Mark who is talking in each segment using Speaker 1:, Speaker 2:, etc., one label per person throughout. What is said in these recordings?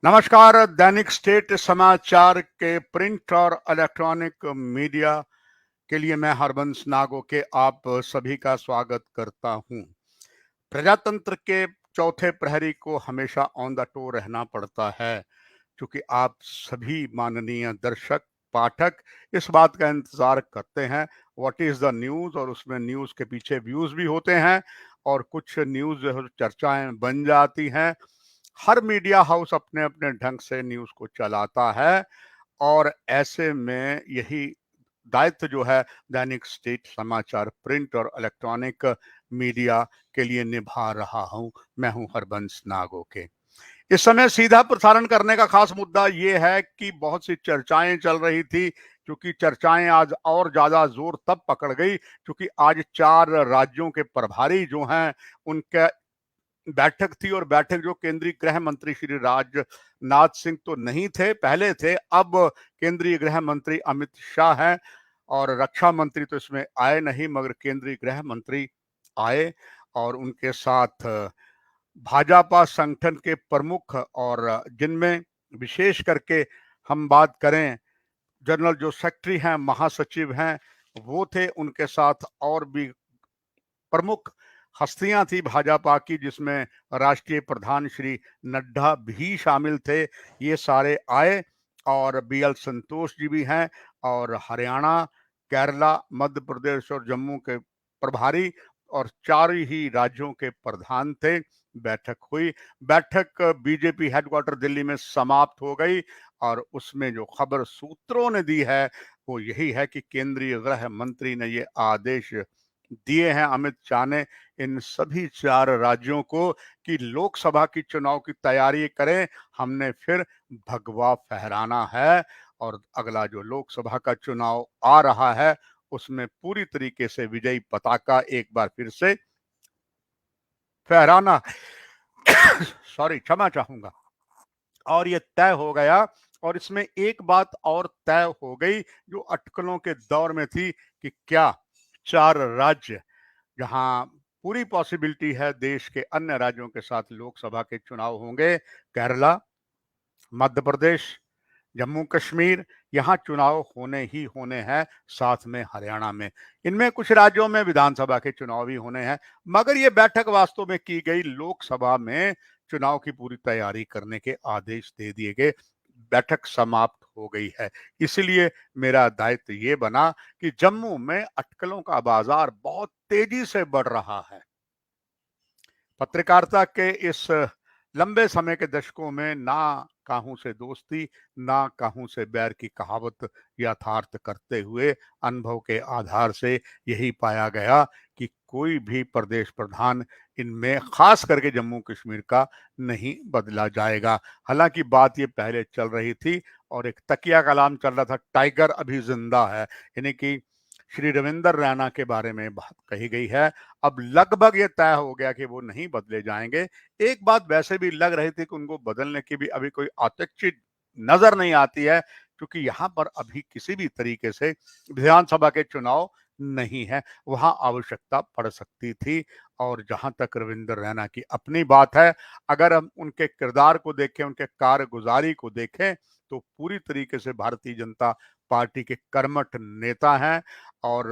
Speaker 1: नमस्कार। दैनिक स्टेट समाचार के प्रिंट और इलेक्ट्रॉनिक मीडिया के लिए मैं हरबंस नागोके आप सभी का स्वागत करता हूं। प्रजातंत्र के चौथे प्रहरी को हमेशा ऑन द टो रहना पड़ता है, क्योंकि आप सभी माननीय दर्शक पाठक इस बात का इंतजार करते हैं व्हाट इज द न्यूज, और उसमें न्यूज के पीछे व्यूज भी होते हैं और कुछ न्यूज जो है चर्चाएं बन जाती हैं। हर मीडिया हाउस अपने अपने ढंग से न्यूज को चलाता है और ऐसे में यही दायित्व जो है दैनिक स्टेट समाचार प्रिंट और इलेक्ट्रॉनिक मीडिया के लिए निभा रहा हूं। मैं हूं हरबंस नागोके। इस समय सीधा प्रसारण करने का खास मुद्दा ये है कि बहुत सी चर्चाएं चल रही थी, क्योंकि चर्चाएं आज और ज्यादा जोर तब पकड़ गई क्योंकि आज 4 राज्यों के प्रभारी जो हैं उनके बैठक थी, और बैठक जो केंद्रीय गृह मंत्री श्री राजनाथ सिंह तो नहीं थे, पहले थे, अब केंद्रीय गृह मंत्री अमित शाह हैं। और रक्षा मंत्री तो इसमें आए नहीं, मगर केंद्रीय गृह मंत्री आए और उनके साथ भाजपा संगठन के प्रमुख, और जिनमें विशेष करके हम बात करें जनरल जो सेक्रेटरी हैं, महासचिव हैं, वो थे। उनके साथ और भी प्रमुख हस्तियां थी भाजपा की, जिसमें राष्ट्रीय प्रधान श्री नड्डा भी शामिल थे। ये सारे आए और बीएल संतोष जी भी हैं, और हरियाणा, केरला, मध्य प्रदेश और जम्मू के प्रभारी और 4 ही राज्यों के प्रधान थे। बैठक हुई। बैठक बीजेपी हेडक्वार्टर दिल्ली में समाप्त हो गई और उसमें जो खबर सूत्रों ने दी है वो यही है कि केंद्रीय गृह मंत्री ने ये आदेश दिए हैं, अमित शाह ने, इन सभी 4 राज्यों को कि लोकसभा की चुनाव की तैयारी करें। हमने फिर भगवा फहराना है और अगला जो लोकसभा का चुनाव आ रहा है उसमें पूरी तरीके से विजयी पताका एक बार फिर से फहराना सॉरी, क्षमा चाहूंगा। और ये तय हो गया, और इसमें एक बात और तय हो गई जो अटकलों के दौर में थी कि क्या 4 राज्य जहां पूरी पॉसिबिलिटी है देश के अन्य राज्यों के साथ लोकसभा के चुनाव होंगे, केरला, मध्य प्रदेश, जम्मू कश्मीर, यहाँ चुनाव होने ही होने हैं, साथ में हरियाणा में। इनमें कुछ राज्यों में विधानसभा के चुनाव भी होने हैं, मगर ये बैठक वास्तव में की गई लोकसभा में चुनाव की पूरी तैयारी करने के आदेश दे दिए गए। बैठक समाप्त हो गई है। इसलिए मेरा दायित्व ये बना कि जम्मू में अटकलों का बाजार बहुत तेजी से बढ़ रहा है। पत्रकारिता के इस लंबे समय के दशकों में ना काहूं से दोस्ती, ना काहूं से बैर की कहावत यथार्थ करते हुए अनुभव के आधार से यही पाया गया कि कोई भी प्रदेश प्रधान इनमें खास करके जम्मू कश्मीर का नहीं बदला जाएगा। हालांकि बात ये पहले चल रही थी और एक तकिया कलाम चल रहा था, टाइगर अभी जिंदा है, यानी कि श्री रविंदर रैना के बारे में बात कही गई है। अब लगभग ये तय हो गया कि वो नहीं बदले जाएंगे। एक बात वैसे भी लग रही थी कि उनको बदलने की भी अभी कोई अपेक्षित नजर नहीं आती है, क्योंकि यहाँ पर अभी किसी भी तरीके से विधानसभा के चुनाव नहीं है। वहां आवश्यकता पड़ सकती थी। और जहां तक रविंदर रैना की अपनी बात है, अगर हम उनके किरदार को देखें, उनके कारगुजारी को देखें, तो पूरी तरीके से भारतीय जनता पार्टी के कर्मठ नेता हैं और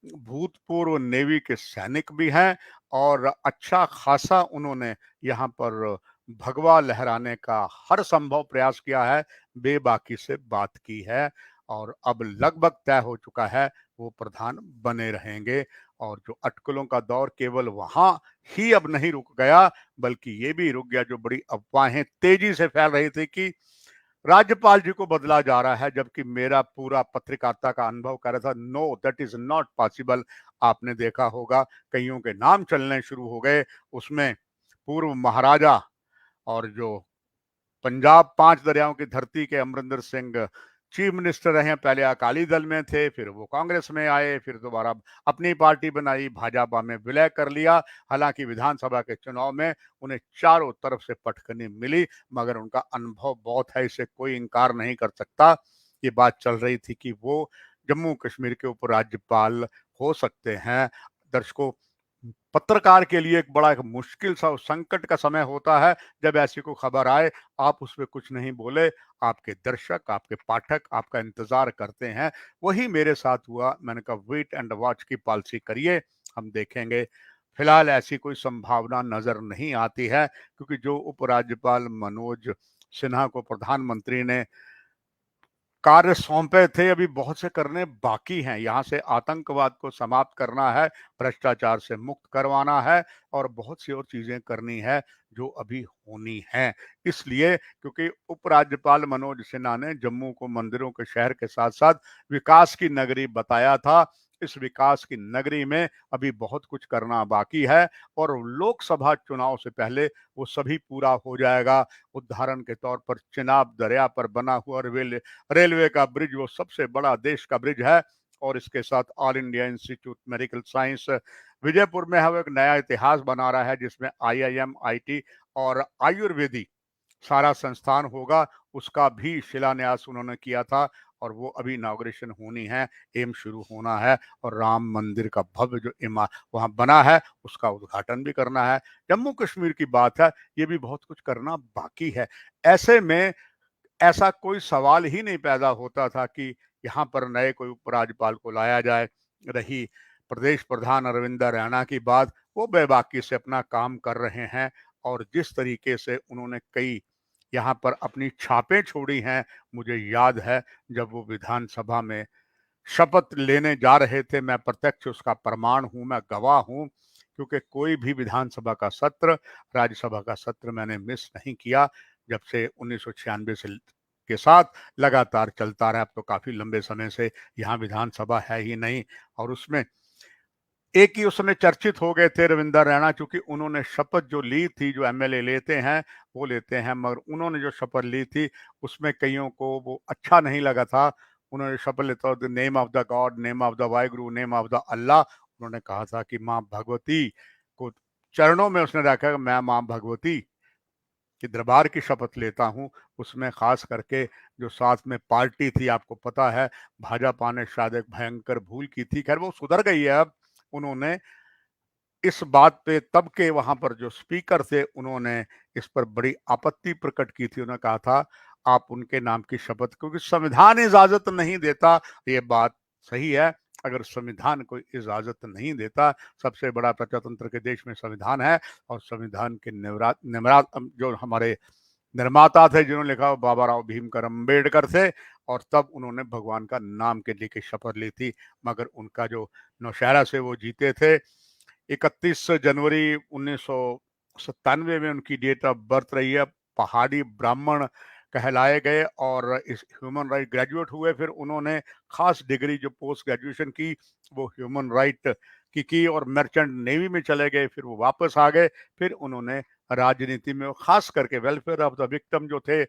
Speaker 1: भूतपूर्व नेवी के सैनिक भी हैं, और अच्छा खासा उन्होंने यहाँ पर भगवा लहराने का हर संभव प्रयास किया है, बेबाकी से बात की है, और अब लगभग तय हो चुका है वो प्रधान बने रहेंगे। और जो अटकलों का दौर केवल वहां ही अब नहीं रुक गया, बल्कि ये भी रुक गया, जो बड़ी अफवाहें तेजी से फैल रही थी कि राज्यपाल जी को बदला जा रहा है, जबकि मेरा पूरा पत्रकारिता का अनुभव कर रहा था no, that is not possible. आपने देखा होगा कईयों के नाम चलने शुरू हो गए, उसमें पूर्व महाराजा और जो पंजाब 5 दरियाओं की धरती के अमरिंदर सिंह चीफ मिनिस्टर रहे। पहले अकाली दल में थे, फिर वो कांग्रेस में आए, फिर दोबारा अपनी पार्टी बनाई, भाजपा में विलय कर लिया। हालांकि विधानसभा के चुनाव में उन्हें चारों तरफ से पटखनी मिली, मगर उनका अनुभव बहुत है, इसे कोई इनकार नहीं कर सकता। ये बात चल रही थी कि वो जम्मू कश्मीर के उपराज्यपाल हो सकते हैं। दर्शकों, पत्रकार के लिए एक बड़ा एक मुश्किल सा संकट का समय होता है जब ऐसी कोई खबर आए, आप उसमें कुछ नहीं बोले, आपके दर्शक, आपके पाठक आपका इंतजार करते हैं। वही मेरे साथ हुआ। मैंने कहा वेट एंड वॉच की पॉलिसी करिए, हम देखेंगे। फिलहाल ऐसी कोई संभावना नजर नहीं आती है, क्योंकि जो उपराज्यपाल मनोज सिन्हा को प्रधानमंत्री ने कार्य सौंपे थे, अभी बहुत से करने बाकी हैं। यहाँ से आतंकवाद को समाप्त करना है, भ्रष्टाचार से मुक्त करवाना है और बहुत सी और चीजें करनी है जो अभी होनी है। इसलिए क्योंकि उपराज्यपाल मनोज सिन्हा ने जम्मू को मंदिरों के शहर के साथ साथ विकास की नगरी बताया था। इस विकास की नगरी में अभी बहुत कुछ करना बाकी है और लोकसभा चुनाव से पहले वो सभी पूरा हो जाएगा। उदाहरण के तौर पर चिनाब दरिया पर बना हुआ रेलवे का ब्रिज, वो सबसे बड़ा देश का ब्रिज है। और इसके साथ all India institute medical science Vijaypur में है, वो एक नया इतिहास बना रहा है, जिसमें आईआईएम, आईटी और आयुर्वेदिक सारा संस्थान होगा। उसका भी शिलान्यास उन्होंने किया था और वो अभी इनॉग्रेशन होनी है, एम शुरू होना है। और राम मंदिर का भव्य जो इमा वहां बना है, उसका उद्घाटन भी करना है। जम्मू कश्मीर की बात है, ये भी बहुत कुछ करना बाकी है। ऐसे में ऐसा कोई सवाल ही नहीं पैदा होता था कि यहाँ पर नए कोई उपराज्यपाल को लाया जाए। रही प्रदेश प्रधान अरविंद रैना की बात, वो बेबाकी से अपना काम कर रहे हैं। और जिस तरीके से उन्होंने कई यहाँ पर अपनी छापें छोड़ी हैं, मुझे याद है जब वो विधानसभा में शपथ लेने जा रहे थे, मैं प्रत्यक्ष उसका प्रमाण हूं, मैं गवाह हूं। क्योंकि कोई भी विधानसभा का सत्र, राज्यसभा का सत्र मैंने मिस नहीं किया जब से 1996 से के साथ लगातार चलता रहा। अब तो काफी लंबे समय से यहाँ विधानसभा है ही नहीं। और उसमें एक ही उस समय चर्चित हो गए थे रविंदर रैना, चूंकि उन्होंने शपथ जो ली थी, जो एमएलए लेते हैं वो लेते हैं, मगर उन्होंने जो शपथ ली थी उसमें कईयों को वो अच्छा नहीं लगा था। उन्होंने शपथ लेते the name of the God, name of the Waheguru, name of the Allah. उन्होंने कहा था कि माँ भगवती को चरणों में उसने रखा, मैं माँ भगवती कि दरबार की शपथ लेता हूं। उसमें खास करके जो साथ में पार्टी थी, आपको पता है भाजपा ने शायद एक भयंकर भूल की थी, खैर वो सुधर गई है अब। उन्होंने इस बात पे तब के वहां पर जो स्पीकर थे, उन्होंने इस पर बड़ी आपत्ति प्रकट की थी। उन्होंने कहा था आप उनके नाम की शपथ, क्योंकि संविधान इजाजत नहीं देता। ये बात सही है, अगर संविधान कोई इजाजत नहीं देता, सबसे बड़ा प्रजातंत्र के देश में संविधान है। और संविधान के निमरात जो हमारे निर्माता थे, जिन्होंने लिखा, बाबा राव भीमकर अम्बेडकर थे। और तब उन्होंने भगवान का नाम के लेके शपथ ली थी। मगर उनका जो नौशहरा से वो जीते थे, 31 जनवरी 1997 में उनकी डेट ऑफ बर्थ रही है। पहाड़ी ब्राह्मण कहलाए गए और इस ह्यूमन राइट ग्रेजुएट हुए। फिर उन्होंने खास डिग्री जो पोस्ट ग्रेजुएशन की, वो ह्यूमन राइट की और मर्चेंट नेवी में चले गए। फिर वो वापस आ गए। फिर उन्होंने राजनीति में खास करके वेलफेयर ऑफ द विक्टिम जो थे,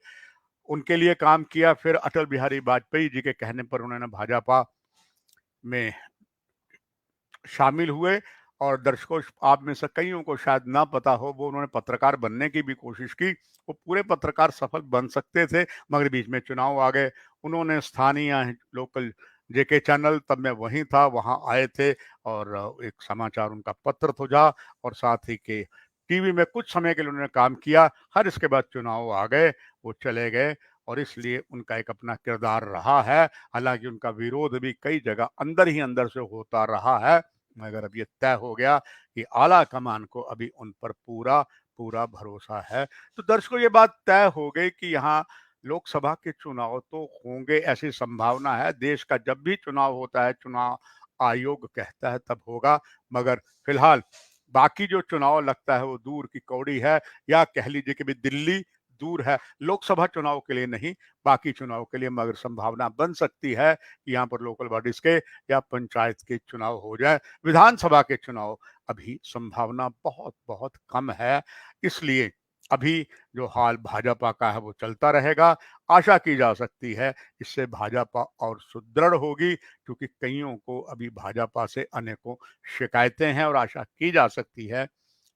Speaker 1: उनके लिए काम किया। फिर अटल बिहारी वाजपेयी जी के कहने पर उन्होंने भाजपा में शामिल हुए। और दर्शकों, आप में से कईयों को शायद ना पता हो, वो उन्होंने पत्रकार बनने की भी कोशिश की। वो पूरे पत्रकार सफल बन सकते थे, मगर बीच में चुनाव आ गए। उन्होंने स्थानीय लोकल जेके चैनल, तब मैं वहीं था, वहां आए थे और एक समाचार उनका पत्र था और साथ ही के टीवी में कुछ समय के लिए उन्होंने काम किया। हर इसके बाद चुनाव आ गए, वो चले गए। और इसलिए उनका एक अपना किरदार रहा है। हालांकि उनका विरोध भी कई जगह अंदर ही अंदर से होता रहा है, मगर अब ये तय हो गया कि आला कमान को अभी उन पर पूरा पूरा भरोसा है। तो दर्शकों, ये बात तय हो गई कि यहाँ लोकसभा के चुनाव तो होंगे, ऐसी संभावना है। देश का जब भी चुनाव होता है, चुनाव आयोग कहता है तब होगा। मगर फिलहाल बाकी जो चुनाव लगता है वो दूर की कौड़ी है, या कह लीजिए कि भी दिल्ली दूर है। लोकसभा चुनाव के लिए नहीं, बाकी चुनाव के लिए मगर संभावना बन सकती है कि यहाँ पर लोकल बॉडीज के या पंचायत के चुनाव हो जाए। विधानसभा के चुनाव अभी संभावना बहुत बहुत कम है। इसलिए अभी जो हाल भाजपा का है वो चलता रहेगा। आशा की जा सकती है इससे भाजपा और सुदृढ़ होगी, क्योंकि कईयों को अभी भाजपा से अनेकों शिकायतें हैं और आशा की जा सकती है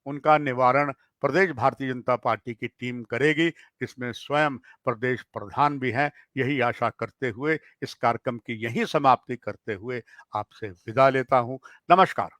Speaker 1: उनका निवारण प्रदेश भारतीय जनता पार्टी की टीम करेगी, जिसमें स्वयं प्रदेश प्रधान भी हैं। यही आशा करते हुए इस कार्यक्रम की यही समाप्ति करते हुए आपसे विदा लेता हूं। नमस्कार।